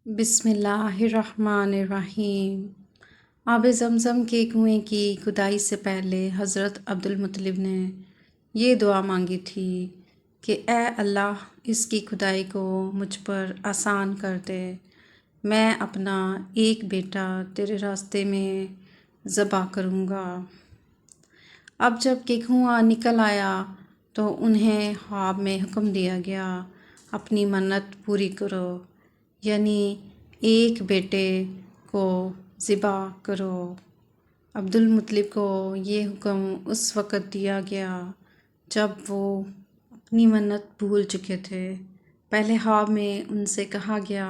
بسم اللہ الرحمن الرحیم۔ آب زمزم کے کنویں کی کھدائی سے پہلے حضرت عبدالمطلب نے یہ دعا مانگی تھی کہ اے اللہ، اس کی کھدائی کو مجھ پر آسان کر دے، میں اپنا ایک بیٹا تیرے راستے میں ذبح کروں گا۔ اب جب کہ کنواں نکل آیا تو انہیں خواب میں حکم دیا گیا، اپنی منت پوری کرو، یعنی ایک بیٹے کو ذبح کرو۔ عبدالمطلب کو یہ حکم اس وقت دیا گیا جب وہ اپنی منت بھول چکے تھے۔ پہلے خواب میں ان سے کہا گیا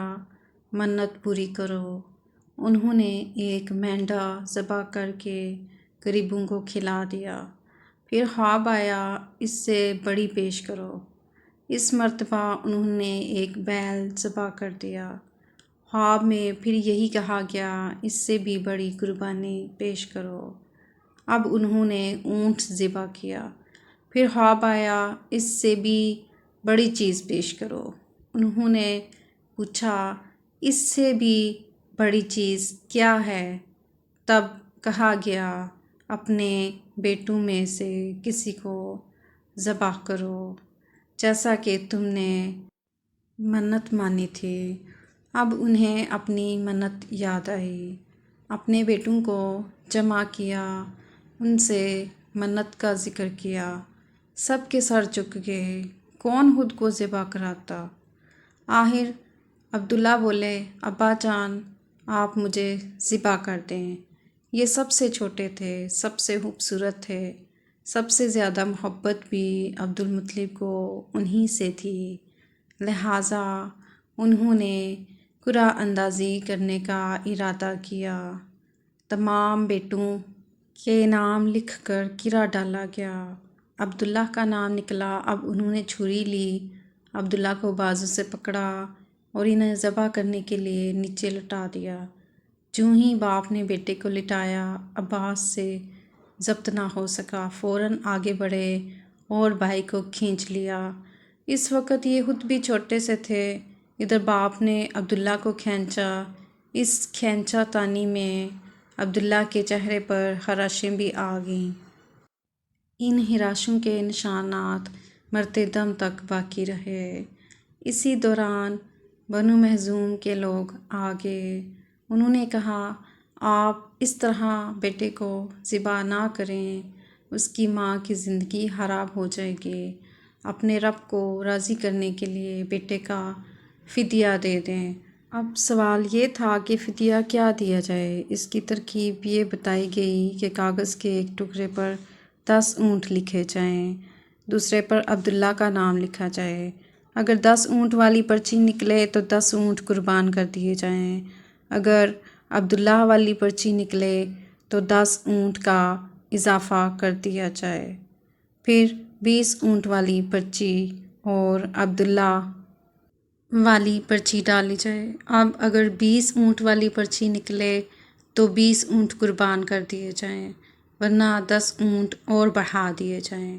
منت پوری کرو۔ انہوں نے ایک مینڈھا ذبح کر کے غریبوں کو کھلا دیا۔ پھر خواب آیا اس سے بڑی پیش کرو۔ اس مرتبہ انہوں نے ایک بیل ذبح کر دیا۔ خواب میں پھر یہی کہا گیا اس سے بھی بڑی قربانی پیش کرو۔ اب انہوں نے اونٹ ذبح کیا۔ پھر خواب آیا اس سے بھی بڑی چیز پیش کرو۔ انہوں نے پوچھا اس سے بھی بڑی چیز کیا ہے؟ تب کہا گیا اپنے بیٹوں میں سے کسی کو ذبح کرو جیسا کہ تم نے منت مانی تھی۔ اب انہیں اپنی منت یاد آئی، اپنے بیٹوں کو جمع کیا، ان سے منت کا ذکر کیا۔ سب کے سر جھک گئے، کون خود کو ذبح کراتا؟ آخر عبداللہ بولے ابا جان، آپ مجھے ذبح کر دیں۔ یہ سب سے چھوٹے تھے، سب سے خوبصورت تھے، سب سے زیادہ محبت بھی عبدالمطلب کو انہی سے تھی، لہٰذا انہوں نے قرعہ اندازی کرنے کا ارادہ کیا۔ تمام بیٹوں کے نام لکھ کر قرعہ ڈالا گیا۔ عبداللہ کا نام نکلا۔ اب انہوں نے چھری لی، عبداللہ کو بازو سے پکڑا اور انہیں ذبح کرنے کے لیے نیچے لٹا دیا۔ جوں ہی باپ نے بیٹے کو لٹایا، عباس سے ضبط نہ ہو سکا، فوراً آگے بڑھے اور بھائی کو کھینچ لیا۔ اس وقت یہ خود بھی چھوٹے سے تھے۔ ادھر باپ نے عبداللہ کو کھینچا۔ اس کھینچا تانی میں عبداللہ کے چہرے پر خراشیں بھی آ گئیں۔ ان خراشوں کے نشانات مرتے دم تک باقی رہے۔ اسی دوران بنو مخزوم کے لوگ آ گئے۔ انہوں نے کہا آپ اس طرح بیٹے کو ذبح نہ کریں، اس کی ماں کی زندگی خراب ہو جائے گی۔ اپنے رب کو راضی کرنے کے لیے بیٹے کا فدیہ دے دیں۔ اب سوال یہ تھا کہ فدیہ کیا دیا جائے۔ اس کی ترکیب یہ بتائی گئی کہ کاغذ کے ایک ٹکڑے پر 10 اونٹ لکھے جائیں، دوسرے پر عبداللہ کا نام لکھا جائے۔ اگر 10 اونٹ والی پرچی نکلے تو 10 اونٹ قربان کر دیے جائیں، اگر عبداللہ والی پرچی نکلے تو 10 اونٹ کا اضافہ کر دیا جائے، پھر 20 اونٹ والی پرچی اور عبداللہ والی پرچی ڈالی جائے۔ اب اگر 20 اونٹ والی پرچی نکلے تو 20 اونٹ قربان کر دیے جائیں، ورنہ 10 اونٹ اور بڑھا دیے جائیں۔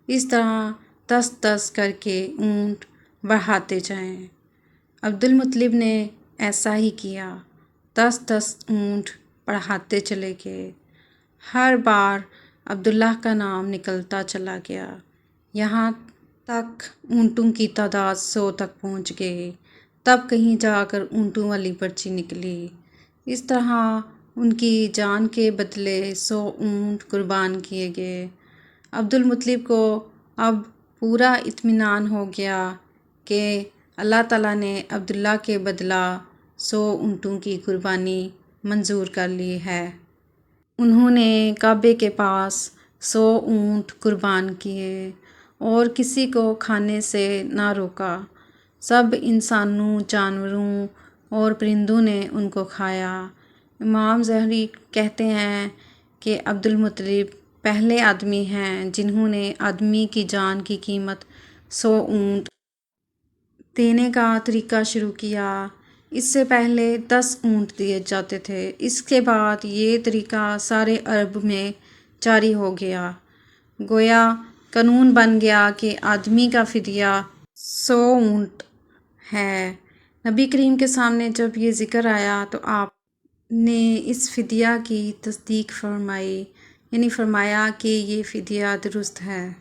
اس طرح 10 کر کے اونٹ بڑھاتے جائیں۔ عبدالمطلب نے ایسا ہی کیا، 10 اونٹ بڑھاتے چلے گئے۔ ہر بار عبداللہ کا نام نکلتا چلا گیا، یہاں تک اونٹوں کی تعداد 100 تک پہنچ گئی۔ تب کہیں جا کر اونٹوں والی پرچی نکلی۔ اس طرح ان کی جان کے بدلے 100 اونٹ قربان کیے گئے۔ عبدالمطلب کو اب پورا اطمینان ہو گیا کہ اللہ تعالیٰ نے عبداللہ کے بدلہ 100 اونٹوں کی قربانی منظور کر لی ہے۔ انہوں نے کعبے کے پاس 100 اونٹ قربان کیے اور کسی کو کھانے سے نہ روکا۔ سب انسانوں، جانوروں اور پرندوں نے ان کو کھایا۔ امام ظہری کہتے ہیں کہ عبدالمطلب پہلے آدمی ہیں جنہوں نے آدمی کی جان کی قیمت 100 اونٹ دینے کا طریقہ شروع کیا۔ اس سے پہلے 10 اونٹ دیے جاتے تھے۔ اس کے بعد یہ طریقہ سارے عرب میں جاری ہو گیا۔ گویا قانون بن گیا کہ آدمی کا فدیہ 100 اونٹ ہے۔ نبی کریم کے سامنے جب یہ ذکر آیا تو آپ نے اس فدیہ کی تصدیق فرمائی، یعنی فرمایا کہ یہ فدیہ درست ہے۔